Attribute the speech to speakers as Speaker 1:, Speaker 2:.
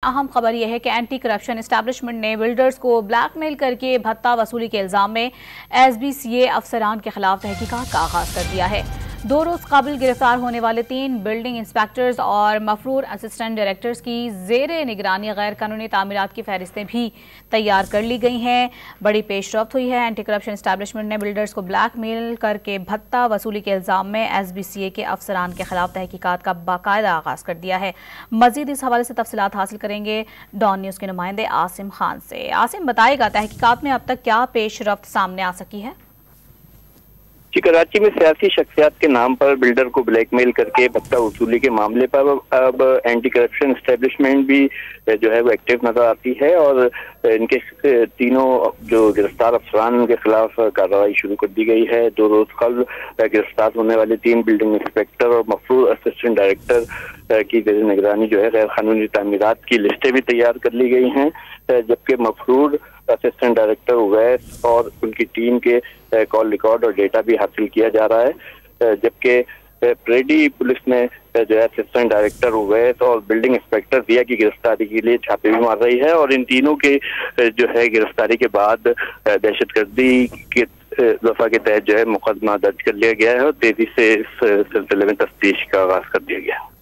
Speaker 1: اہم خبر یہ ہے کہ اینٹی کرپشن اسٹیبلشمنٹ نے بلڈرز کو بلیک میل کر کے بھتہ وصولی کے الزام میں ایس بی سی اے افسران کے خلاف تحقیقات کا آغاز کر دیا ہے۔ 2 روز قبل گرفتار ہونے والے 3 بلڈنگ انسپیکٹرز اور مفرور اسسٹنٹ ڈائریکٹرز کی زیر نگرانی غیر قانونی تعمیرات کی فہرستیں بھی تیار کر لی گئی ہیں۔ بڑی پیش رفت ہوئی ہے۔ اینٹی کرپشن اسٹیبلشمنٹ نے بلڈرز کو بلیک میل کر کے بھتہ وصولی کے الزام میں ایس بی سی اے کے افسران کے خلاف تحقیقات کا باقاعدہ آغاز کر دیا ہے۔ مزید اس حوالے سے تفصیلات حاصل کریں گے ڈان نیوز کے نمائندے عاصم خان سے۔ عاصم، بتائے گا تحقیقات میں اب تک کیا پیش رفت سامنے آ سکی ہے؟
Speaker 2: کراچی میں سیاسی شخصیات کے نام پر بلڈر کو بلیک میل کر کے بھتہ وصولی کے معاملے پر اب اینٹی کرپشن اسٹیبلشمنٹ بھی جو ہے وہ ایکٹیو نظر آتی ہے، اور ان کے تینوں جو گرفتار افسران کے خلاف کارروائی شروع کر دی گئی ہے۔ 2 روز قبل گرفتار ہونے والے 3 بلڈنگ انسپیکٹر اور مفرور اسسٹنٹ ڈائریکٹر کی زیر نگرانی جو ہے غیر قانونی تعمیرات کی لسٹیں بھی تیار کر لی گئی ہیں، جبکہ مفرور اسسٹنٹ ڈائریکٹر اویس اور ان کی ٹیم کے کال ریکارڈ اور ڈیٹا بھی حاصل کیا جا رہا ہے، جبکہ پریڈی پولیس نے جو ہے اسسٹنٹ ڈائریکٹر اویس اور بلڈنگ انسپیکٹر ضیا کی گرفتاری کے لیے چھاپے بھی مار رہی ہے، اور ان تینوں کے جو ہے گرفتاری کے بعد دہشت گردی کے دفعہ کے تحت جو ہے مقدمہ درج کر لیا گیا ہے اور تیزی سے اس سلسلے میں تفتیش کا آغاز کر دیا گیا ہے۔